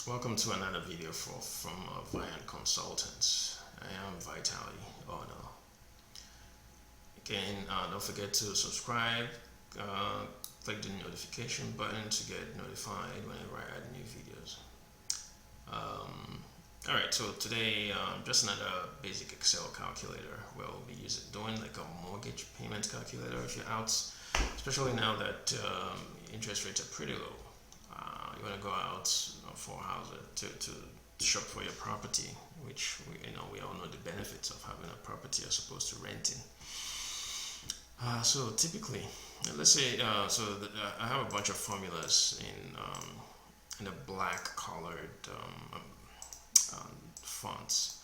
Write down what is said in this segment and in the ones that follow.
Welcome to another video from Viant Consultants. I am Vitali Ono. Again, don't forget to subscribe, click the notification button to get notified whenever I add new videos. Alright, so today, just another basic Excel calculator where we'll be doing like a mortgage payment calculator if you're out, especially now that interest rates are pretty low. You want to go out for a house to shop for your property, which we all know the benefits of having a property as opposed to renting. So typically, let's say I have a bunch of formulas in the black colored fonts.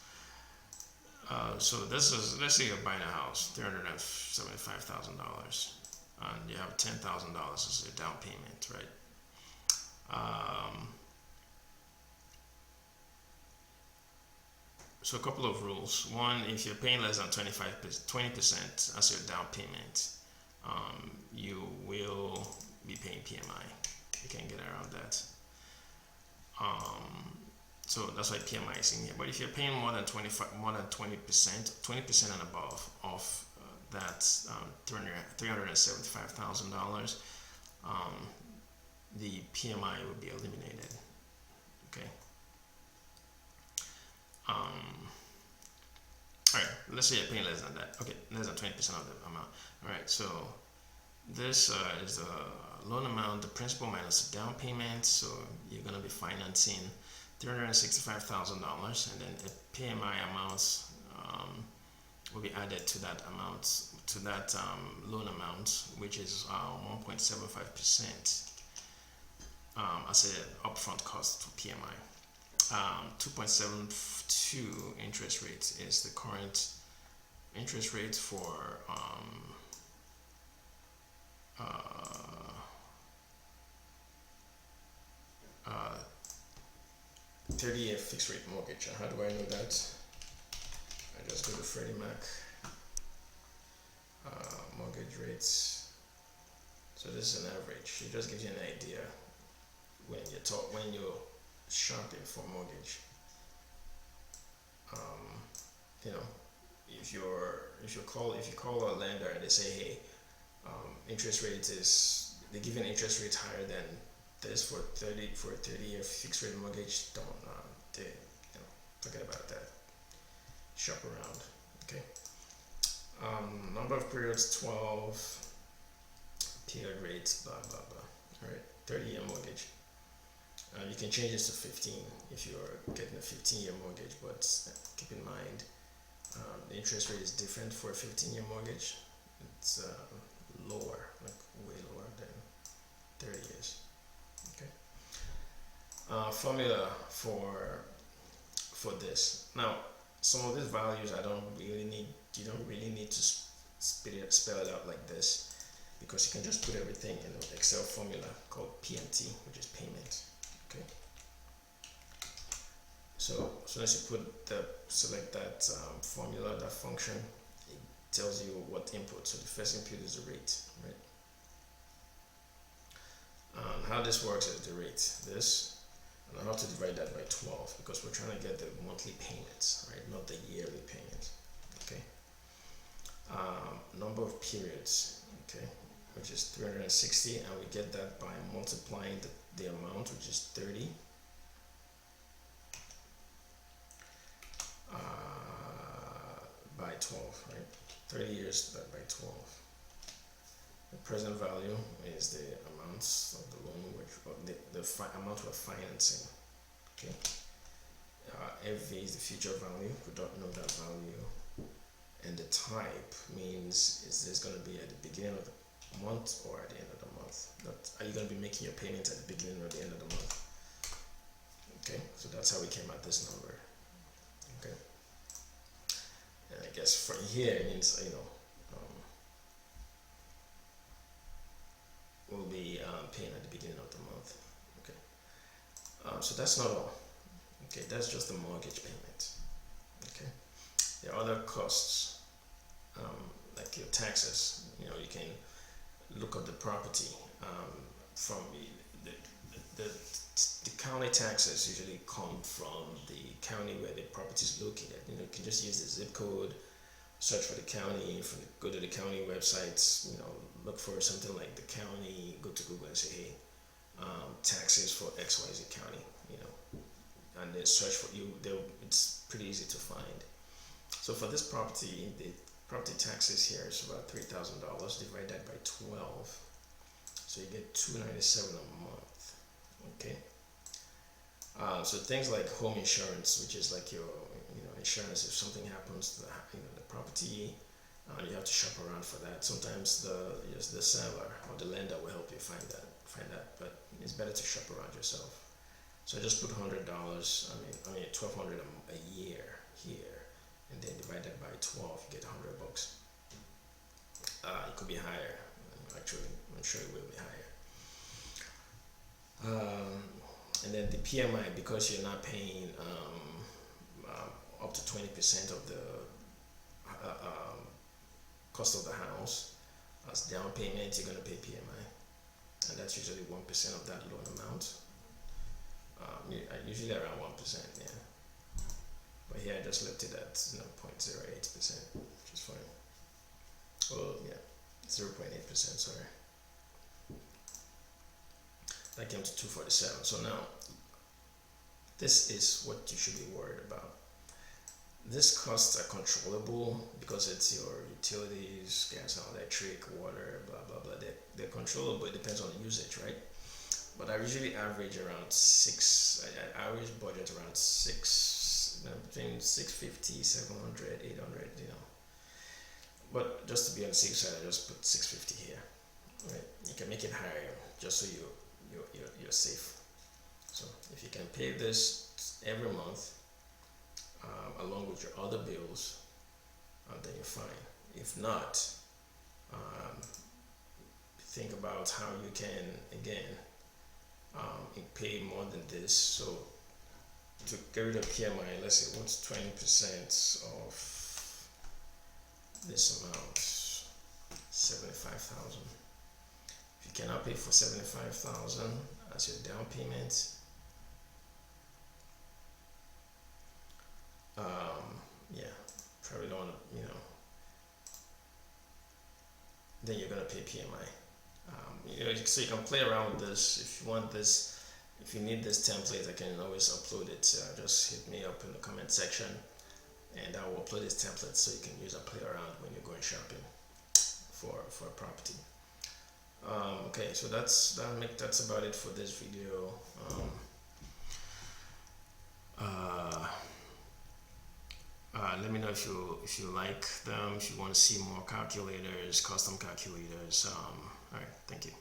So this is, let's say you're buying a house, $375,000, and you have $10,000 as your down payment, right? So a couple of rules. One, if you're paying less than 20% as your down payment, you will be paying PMI. You can get around that. So that's why PMI is in here. But if you're paying more than 20% and above of that $375,000, the PMI will be eliminated. Okay. All right. Let's say you're paying less than that. Okay, less than 20% of the amount. All right. So this is the loan amount, the principal minus the down payment. So you're going to be financing $365,000, and then a PMI amount will be added to that amount, to that loan amount, which is 1.75%. As an upfront cost for PMI. 2.72 interest rate is the current interest rate for 30-year fixed rate mortgage. How do I know that? I just go to Freddie Mac mortgage rates. So this is an average. It just gives you an idea when you're shopping for mortgage. If you call a lender and they say, hey, interest rate is, they give an interest rate higher than this for a 30-year fixed rate mortgage, don't forget about that. Shop around. Okay. Number of periods 12. Period rates, blah blah blah. All right, 30-year mortgage. You can change this to 15 if you're getting a 15-year mortgage, but keep in mind the interest rate is different for a 15-year mortgage. It's lower, like way lower than 30 years. Okay. Formula for this. Now, some of these values you don't really need to spell it out like this, because you can just put everything in an Excel formula called PMT, which is payment. Okay. So as you select that formula, that function, it tells you what input. So the first input is the rate, right? How this works is the rate, this, and I have to divide that by 12 because we're trying to get the monthly payments, right? Not the yearly payment. Okay. Number of periods, okay, which is 360, and we get that by multiplying the amount, which is 30, by 12, right? 30 years by 12. The present value is the amounts of the loan, the amount we're financing. Okay. FV is the future value. We don't know that value. And the type means, is this going to be at the beginning of the month or at the end of the month? Are you going to be making your payments at the beginning or the end of the month? Okay, so that's how we came at this number. Okay, and I guess from here it means we'll be paying at the beginning of the month. Okay, so that's not all. Okay, that's just the mortgage payment. Okay, there are other costs, like your taxes. You can look up the property from the county taxes usually come from the county where the property is located. You can just use the zip code, search for the county, go to the county websites, look for something like the county, go to Google and say, hey, taxes for XYZ county, and then search for you. It's pretty easy to find. So for this property, the property taxes here is about $3,000 divided by 12. So you get $297 a month. Okay. So things like home insurance, which is like your insurance if something happens to the property, you have to shop around for that. Sometimes the seller or the lender will help you find that, but it's better to shop around yourself. So I just put $100. I mean $1,200 a year here, and then divide that by 12, you get $100. It could be higher. Actually, I'm sure it will be higher. And then the PMI, because you're not paying up to 20% of the cost of the house as down payment, you're going to pay PMI, and that's usually 1% of that loan amount. Usually around 1%, yeah. But here I just left it at 0.08%, which is fine. Oh yeah, 0.8%. Sorry. That came to 247. So now, this is what you should be worried about. These costs are controllable because it's your utilities, gas and electric, water, blah blah blah. They're controllable. It depends on the usage, right? But I usually average around six. I always budget around six, between 650, 700, 800. But just to be on the safe side, I just put 650 here. Right? You can make it higher just so you're safe. So if you can pay this every month, along with your other bills, then you're fine. If not, think about how you can again pay more than this. So to get rid of PMI, let's say what's 20% of this amount? 75,000. If you cannot pay for 75,000 as your down payment, yeah, probably don't want to, then you're gonna pay PMI. So you can play around with this. If you want this, if you need this template, I can always upload it. Just hit me up in the comment section, and I will upload this template so you can use and play around when you're going shopping for a property. Okay, so that's about it for this video. Let me know if you like them, if you want to see more calculators, custom calculators. All right, thank you.